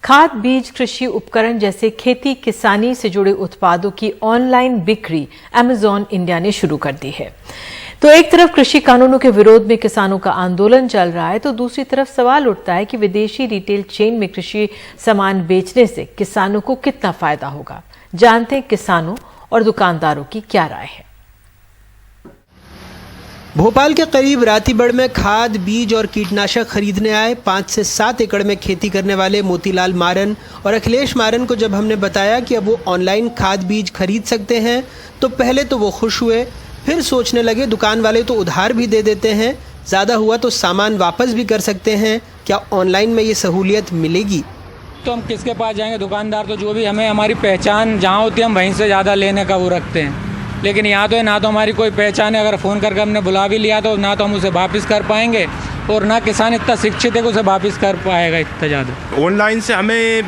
खाद, बीज, कृषि उपकरण जैसे खेती किसानी से जुड़े उत्पादों की ऑनलाइन बिक्री अमेजॉन इंडिया ने शुरू कर दी है। तो एक तरफ कृषि कानूनों के विरोध में किसानों का आंदोलन चल रहा है, तो दूसरी तरफ सवाल उठता है कि विदेशी रिटेल चेन में कृषि सामान बेचने से किसानों को कितना फायदा होगा। जानते हैं किसानों और दुकानदारों की क्या राय है। भोपाल के करीब रातीबड़ में खाद, बीज और कीटनाशक खरीदने आए 5 से 7 एकड़ में खेती करने वाले मोतीलाल मारन और अखिलेश मारन को जब हमने बताया कि अब वो ऑनलाइन खाद बीज खरीद सकते हैं तो पहले तो वो खुश हुए, फिर सोचने लगे दुकान वाले तो उधार भी दे देते हैं, ज़्यादा हुआ तो सामान वापस भी कर सकते हैं, क्या ऑनलाइन में ये सहूलियत मिलेगी? तो हम किसके पास जाएंगे? दुकानदार तो जो भी हमें हमारी पहचान जहाँ होती है हम वहीं से ज़्यादा लेने का वो रखते हैं, लेकिन यहाँ तो है ना तो हमारी कोई पहचान है। अगर फ़ोन करके हमने बुला भी लिया तो ना तो हम उसे वापस कर पाएंगे और ना किसान इतना शिक्षित है कि उसे वापस कर पाएगा इतना ज़्यादा। ऑनलाइन से हमें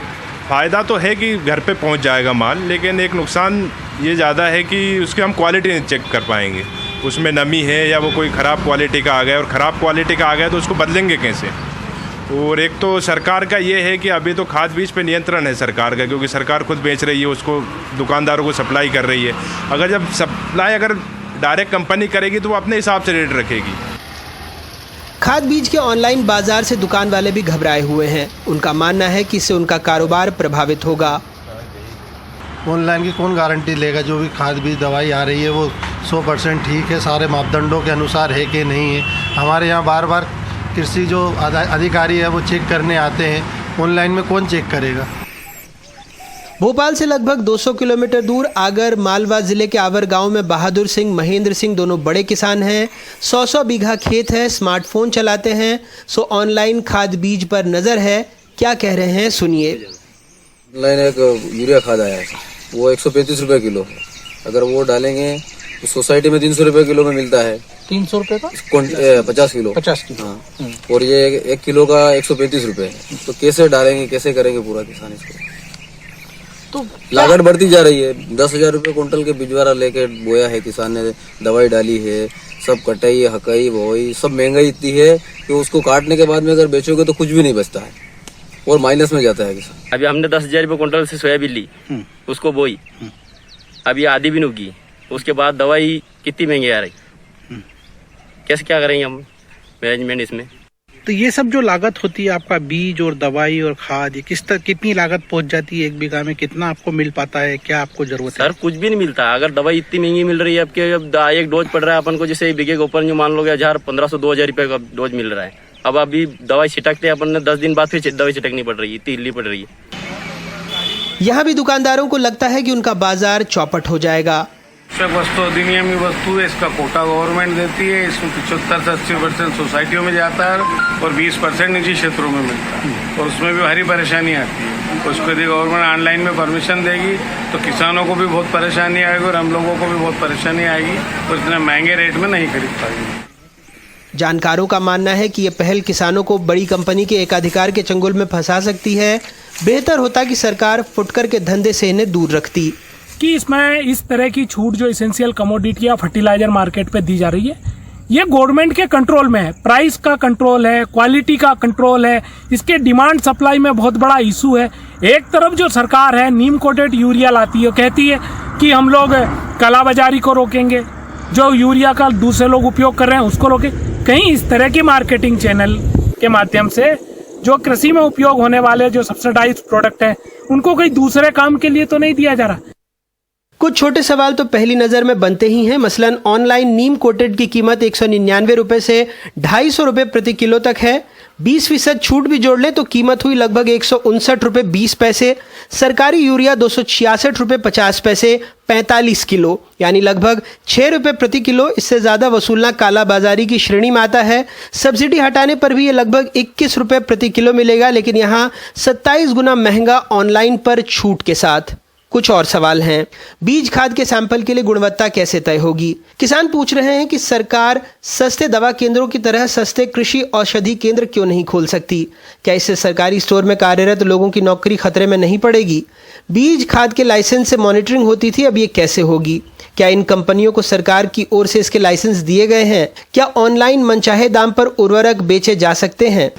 फ़ायदा तो है कि घर पे पहुँच जाएगा माल, लेकिन एक नुकसान ये ज़्यादा है कि उसकी हम क्वालिटी नहीं चेक कर पाएंगे, उसमें नमी है या वो कोई ख़राब क्वालिटी का आ गया, और ख़राब क्वालिटी का आ गया तो उसको बदलेंगे कैसे। और एक तो सरकार का ये है कि अभी तो खाद बीज पे नियंत्रण है सरकार का, क्योंकि सरकार खुद बेच रही है, उसको दुकानदारों को सप्लाई कर रही है। अगर जब सप्लाई अगर डायरेक्ट कंपनी करेगी तो वो अपने हिसाब से रेट रखेगी। खाद बीज के ऑनलाइन बाजार से दुकान वाले भी घबराए हुए हैं। उनका मानना है कि इससे उनका कारोबार प्रभावित होगा। ऑनलाइन की कौन गारंटी लेगा? जो भी खाद बीज दवाई आ रही है वो 100% ठीक है, सारे मापदंडों के अनुसार है कि नहीं है। हमारे यहाँ बार बार कृषि जो अधिकारी है वो चेक करने आते हैं, ऑनलाइन में कौन चेक करेगा? भोपाल से लगभग 200 किलोमीटर दूर आगर मालवा जिले के आवर गांव में बहादुर सिंह, महेंद्र सिंह दोनों बड़े किसान हैं। 100 बीघा खेत है, स्मार्टफोन चलाते हैं, सो ऑनलाइन खाद बीज पर नज़र है। क्या कह रहे हैं सुनिए। ऑनलाइन एक यूरिया खाद आया है, वो 135 रुपये किलो है। अगर वो डालेंगे तो सोसाइटी में 300 रुपये किलो में मिलता है। 300 रुपये का 50 किलो। हाँ, और ये 1 किलो का 135 रुपये है। तो कैसे डालेंगे, कैसे करेंगे पूरा किसान इसको? तो लागत बढ़ती जा रही है। 10,000 रुपये कुंटल के बिजवारा लेके बोया है किसान ने, दवाई डाली है, सब कटाई हकाई बोई, सब महंगाई इतनी है कि उसको काटने के बाद में अगर बेचोगे तो कुछ भी नहीं बचता है और माइनस में जाता है किसान। अभी हमने 10,000 रुपये कुंटल से सोयाबीन ली, उसको बोई, अभी आधी भी नहीं उगी, उसके बाद दवाई कितनी महंगी आ रही, कैसे क्या करेंगे हम मैनेजमेंट इसमें? तो ये सब जो लागत होती है आपका बीज और दवाई और खाद, ये कितनी लागत पहुंच जाती है? 1 बीघा में कितना आपको मिल पाता है? क्या आपको जरूरत है? सर कुछ भी नहीं मिलता। अगर दवाई इतनी महंगी मिल रही है आपके, अब एक डोज पड़ रहा है अपन को, जैसे बीघे के ऊपर जो मान लो 1,500-2,000 रुपये का डोज मिल रहा है। अब अभी दवाई छिटकते हैं अपन ने 10 दिन बाद फिर दवाई छिटकनी पड़ रही है, इतनी हिलनी पड़ रही है। यहाँ भी दुकानदारों को लगता है कि उनका बाजार चौपट हो जाएगा। वस्तु अधिनियम की वस्तु है, इसका कोटा गवर्नमेंट देती है, इसमें 75 से 80% सोसाइटियों में जाता है और 20% निजी क्षेत्रों में मिलता है, और उसमें भी भारी परेशानी आती है। उसको यदि गवर्नमेंट ऑनलाइन में परमिशन देगी तो किसानों को भी बहुत परेशानी आएगी और हम लोगों को भी बहुत परेशानी आएगी, और इतने महंगे रेट में नहीं खरीद पाएंगे। जानकारों का मानना है कि ये पहल किसानों को बड़ी कंपनी के एकाधिकार के चंगुल में फंसा सकती है। बेहतर होता कि सरकार फुटकर के धंधे से इन्हें दूर रखती। कि इसमें इस तरह की छूट जो इसेंशियल कमोडिटी या फर्टिलाइजर मार्केट पे दी जा रही है, ये गवर्नमेंट के कंट्रोल में है। प्राइस का कंट्रोल है, क्वालिटी का कंट्रोल है, इसके डिमांड सप्लाई में बहुत बड़ा इशू है। एक तरफ जो सरकार है नीम कोटेड यूरिया लाती है, कहती है कि हम लोग कालाबाजारी को रोकेंगे, जो यूरिया का दूसरे लोग उपयोग कर रहे हैं उसको रोके। कहीं इस तरह की मार्केटिंग चैनल के माध्यम से जो कृषि में उपयोग होने वाले जो सब्सिडाइज्ड प्रोडक्ट है उनको कोई दूसरे काम के लिए तो नहीं दिया जा रहा। कुछ छोटे सवाल तो पहली नजर में बनते ही हैं। मसलन ऑनलाइन नीम कोटेड की कीमत 199 रुपए से 250 रुपए प्रति किलो तक है। 20% छूट भी जोड़ ले तो कीमत हुई लगभग 159 रुपए 20 पैसे। सरकारी यूरिया 266 रुपए 50 पैसे 45 किलो, यानी लगभग 6 रुपए प्रति किलो। इससे ज्यादा वसूलना कालाबाजारी की श्रेणी में आता है। सब्सिडी हटाने पर भी ये लगभग 21 रुपए प्रति किलो मिलेगा, लेकिन यहाँ 27 गुना महंगा ऑनलाइन पर छूट के साथ। कुछ और सवाल हैं। बीज खाद के सैंपल के लिए गुणवत्ता कैसे तय होगी? किसान पूछ रहे हैं कि सरकार सस्ते दवा केंद्रों की तरह सस्ते कृषि औषधि केंद्र क्यों नहीं खोल सकती? क्या इससे सरकारी स्टोर में कार्यरत लोगों की नौकरी खतरे में नहीं पड़ेगी? बीज खाद के लाइसेंस से मॉनिटरिंग होती थी, अब ये कैसे होगी? क्या इन कंपनियों को सरकार की ओर से इसके लाइसेंस दिए गए हैं? क्या ऑनलाइन मनचाहे दाम पर उर्वरक बेचे जा सकते हैं?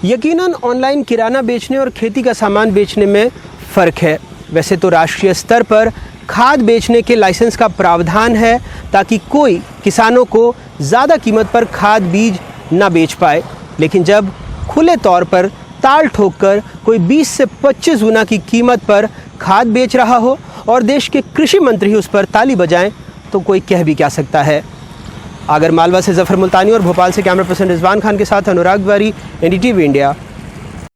यकीनन ऑनलाइन किराना बेचने और खेती का सामान बेचने में फ़र्क है। वैसे तो राष्ट्रीय स्तर पर खाद बेचने के लाइसेंस का प्रावधान है ताकि कोई किसानों को ज़्यादा कीमत पर खाद बीज न बेच पाए, लेकिन जब खुले तौर पर ताल ठोककर कोई 20 से 25 गुना की कीमत पर खाद बेच रहा हो और देश के कृषि मंत्री उस पर ताली बजाएं तो कोई कह भी क्या सकता है। आगर मालवा से जफर मुल्तानी और भोपाल से कैमरा पर्सन रिजवान खान के साथ अनुराग तिवारी, NDTV इंडिया।